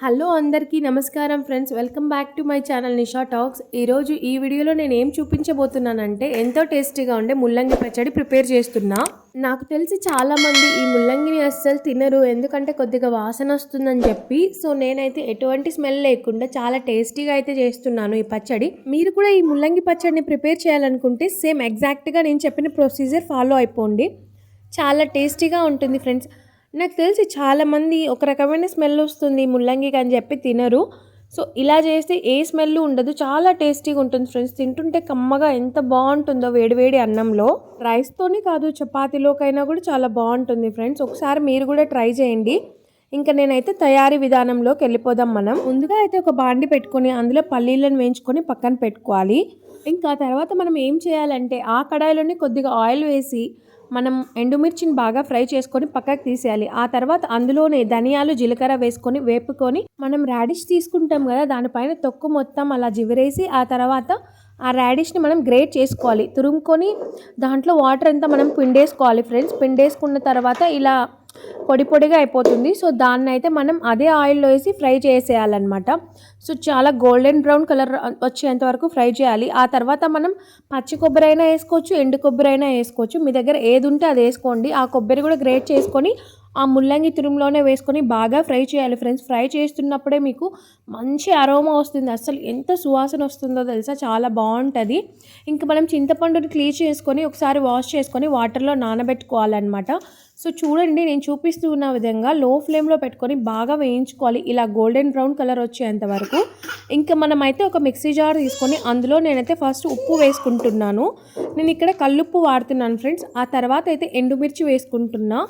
Hello అందరికీ నమస్కారం friends, welcome back to my channel Nisha talks. ఈరోజు ఈ వీడియోలో నేను ఏం చూపించబోతున్నానంటే ఎంతో టేస్టీగా ఉండే ముల్లంగి పచ్చడి ప్రిపేర్ చేస్తున్నా. నాకు తెలిసి చాలామంది ఈ ముల్లంగిని అస్సలు తినరు, ఎందుకంటే కొద్దిగా వాసన వస్తుందని చెప్పి. సో నేనైతే ఎటువంటి స్మెల్ లేకుండా చాలా టేస్టీగా అయితే చేస్తున్నాను ఈ పచ్చడి. మీరు కూడా ఈ ముల్లంగి పచ్చడిని ప్రిపేర్ చేయాలనుకుంటే సేమ్ ఎగ్జాక్ట్గా నేను చెప్పిన ప్రొసీజర్ ఫాలో అయిపోండి. చాలా టేస్టీగా ఉంటుంది ఫ్రెండ్స్. నాకు తెలిసి చాలామంది ఒక రకమైన స్మెల్ వస్తుంది ముల్లంగికి అని చెప్పి తినరు. సో ఇలా చేస్తే ఏ స్మెల్ ఉండదు, చాలా టేస్టీగా ఉంటుంది ఫ్రెండ్స్. తింటుంటే కమ్మగా ఎంత బాగుంటుందో వేడివేడి అన్నంలో, రైస్తోనే కాదు చపాతీలోకైనా కూడా చాలా బాగుంటుంది ఫ్రెండ్స్. ఒకసారి మీరు కూడా ట్రై చేయండి. ఇంకా నేనైతే తయారీ విధానంలోకి వెళ్ళిపోదాం. మనం ముందుగా అయితే ఒక బాండి పెట్టుకొని అందులో పల్లీలను వేయించుకొని పక్కన పెట్టుకోవాలి. ఇంకా తర్వాత మనం ఏం చేయాలంటే ఆ కడాయిలోనే కొద్దిగా ఆయిల్ వేసి మనం ఎండుమిర్చిని బాగా ఫ్రై చేసుకొని పక్కకు తీసేయాలి. ఆ తర్వాత అందులోనే ధనియాలు జీలకర్ర వేసుకొని వేపుకొని మనం రాడిష్ తీసుకుంటాం కదా, దానిపైన తొక్కు మొత్తం అలా జివరేసి ఆ తర్వాత ఆ రాడిష్ని మనం గ్రేట్ చేసుకోవాలి. తురుముకొని దాంట్లో వాటర్ అంతా మనం పిండేసుకోవాలి ఫ్రెండ్స్. పిండేసుకున్న తర్వాత ఇలా పొడి పొడిగా అయిపోతుంది. సో దాన్ని అయితే మనం అదే ఆయిల్లో వేసి ఫ్రై చేసేయాలన్నమాట. సో చాలా గోల్డెన్ బ్రౌన్ కలర్ వచ్చేంత వరకు ఫ్రై చేయాలి. ఆ తర్వాత మనం పచ్చి కొబ్బరి అయినా వేసుకోవచ్చు, ఎండు కొబ్బరి అయినా వేసుకోవచ్చు. మీ దగ్గర ఏది ఉంటే అది వేసుకోండి. ఆ కొబ్బరి కూడా గ్రేట్ చేసుకొని ఆ ముల్లంగి తురుములోనే వేసుకొని బాగా ఫ్రై చేయాలి ఫ్రెండ్స్. ఫ్రై చేస్తున్నప్పుడే మీకు మంచి అరోమా వస్తుంది, అసలు ఎంత సువాసన వస్తుందో తెలుసా, చాలా బాగుంటుంది. ఇంకా మనం చింతపండుని క్లీన్ చేసుకొని ఒకసారి వాష్ చేసుకొని వాటర్లో నానబెట్టుకోవాలన్నమాట. సో చూడండి, నేను చూపిస్తున్న విధంగా లో ఫ్లేమ్లో పెట్టుకొని బాగా వేయించుకోవాలి, ఇలా గోల్డెన్ బ్రౌన్ కలర్ వచ్చేంత వరకు. ఇంకా మనమైతే ఒక మిక్సీ జార్ తీసుకొని అందులో నేనైతే ఫస్ట్ ఉప్పు వేసుకుంటున్నాను. నేను ఇక్కడ కల్లుప్పు వాడుతున్నాను ఫ్రెండ్స్. ఆ తర్వాత అయితే ఎండుమిర్చి వేసుకుంటున్నా.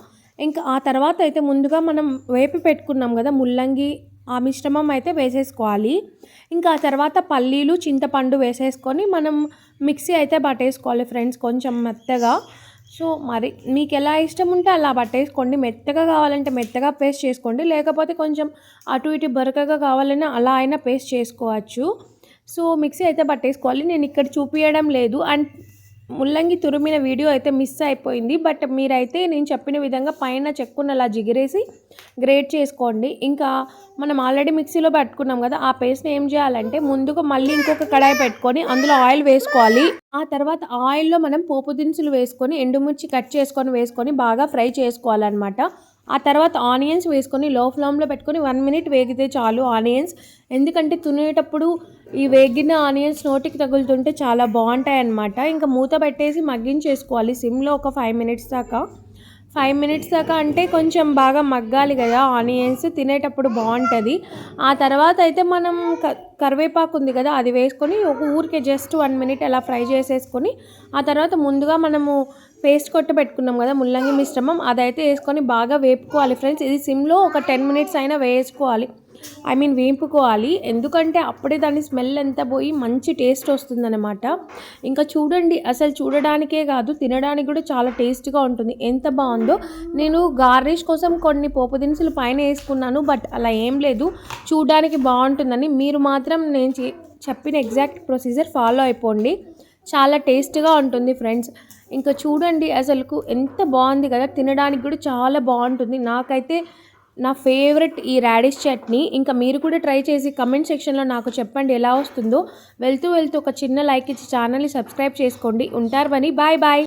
ఇంకా ఆ తర్వాత అయితే ముందుగా మనం వేపి పెట్టుకున్నాం కదా ముల్లంగి, ఆ మిశ్రమం అయితే వేసేసుకోవాలి. ఇంకా ఆ తర్వాత పల్లీలు చింతపండు వేసేసుకొని మనం మిక్సీ అయితే పట్టేసుకోవాలి ఫ్రెండ్స్, కొంచెం మెత్తగా. సో మరి మీకు ఎలా ఇష్టం ఉంటే అలా పట్టేసుకోండి. మెత్తగా కావాలంటే మెత్తగా పేస్ట్ చేసుకోండి, లేకపోతే కొంచెం అటు ఇటు బరకగా కావాలన్నా అలా అయినా పేస్ట్ చేసుకోవచ్చు. సో మిక్సీ అయితే పట్టేసుకోవాలి. నేను ఇక్కడ చూపించడం లేదు, అండ్ ముల్లంగి తురిమిన వీడియో అయితే మిస్ అయిపోయింది. బట్ మీరైతే నేను చెప్పిన విధంగా పైన చెక్కున అలా జిగిరేసి గ్రేట్ చేసుకోండి. ఇంకా మనం ఆల్రెడీ మిక్సీలో పెట్టుకున్నాం కదా, ఆ పేస్ట్ని ఏం చేయాలంటే ముందుగా మళ్ళీ ఇంకొక కడాయి పెట్టుకొని అందులో ఆయిల్ వేసుకోవాలి. ఆ తర్వాత ఆయిల్లో మనం పోపు దినుసులు వేసుకొని ఎండుమిర్చి కట్ చేసుకొని వేసుకొని బాగా ఫ్రై చేసుకోవాలన్నమాట. ఆ తర్వాత ఆనియన్స్ వేసుకొని లో ఫ్లేమ్లో పెట్టుకొని 1 మినిట్ వేగితే చాలు ఆనియన్స్. ఎందుకంటే తినేటప్పుడు ఈ వేగిన ఆనియన్స్ నోటికి తగులుతుంటే చాలా బాగుంటాయి అన్నమాట. ఇంకా మూత పెట్టేసి మగ్గించేసుకోవాలి సిమ్లో ఒక 5 మినిట్స్ దాకా. 5 మినిట్స్ దాకా అంటే కొంచెం బాగా మగ్గాలి కదా ఆనియన్స్, తినేటప్పుడు బాగుంటుంది. ఆ తర్వాత అయితే మనం కరివేపాకు ఉంది కదా, అది వేసుకొని ఒక ఊరికే జస్ట్ 1 మినిట్ అలా ఫ్రై చేసేసుకొని ఆ తర్వాత ముందుగా మనము పేస్ట్ కొట్టి పెట్టుకున్నాం కదా ముల్లంగి మిశ్రమం, అదైతే వేసుకొని బాగా వేపుకోవాలి ఫ్రెండ్స్. ఇది సిమ్లో ఒక 10 మినిట్స్ అయినా వేసుకోవాలి, వేపుకోవాలి. ఎందుకంటే అప్పుడే దాని స్మెల్ అంతా పోయి మంచి టేస్ట్ వస్తుందన్నమాట. ఇంకా చూడండి, అసలు చూడడానికే కాదు తినడానికి కూడా చాలా టేస్ట్గా ఉంటుంది. ఎంత బాగుందో. నేను గార్నిష్ కోసం కొన్ని పోపు దినుసులు పైన వేసుకున్నాను, బట్ అలా ఏం లేదు, చూడడానికి బాగుంటుందని. మీరు మాత్రం నేను చెప్పిన ఎగ్జాక్ట్ ప్రొసీజర్ ఫాలో అయిపోండి, చాలా టేస్ట్గా ఉంటుంది ఫ్రెండ్స్. ఇంకా చూడండి, అసలుకు ఎంత బాగుంది కదా, తినడానికి కూడా చాలా బాగుంటుంది. నాకైతే నా ఫేవరెట్ ఈ రాడిష్ చట్నీ. ఇంకా మీరు కూడా ట్రై చేసి కమెంట్ సెక్షన్లో నాకు చెప్పండి ఎలా వస్తుందో. వెళ్తూ వెళ్తూ ఒక చిన్న లైక్ ఇచ్చి ఛానల్ని సబ్స్క్రైబ్ చేసుకోండి. ఉంటారు బని, బాయ్ బాయ్.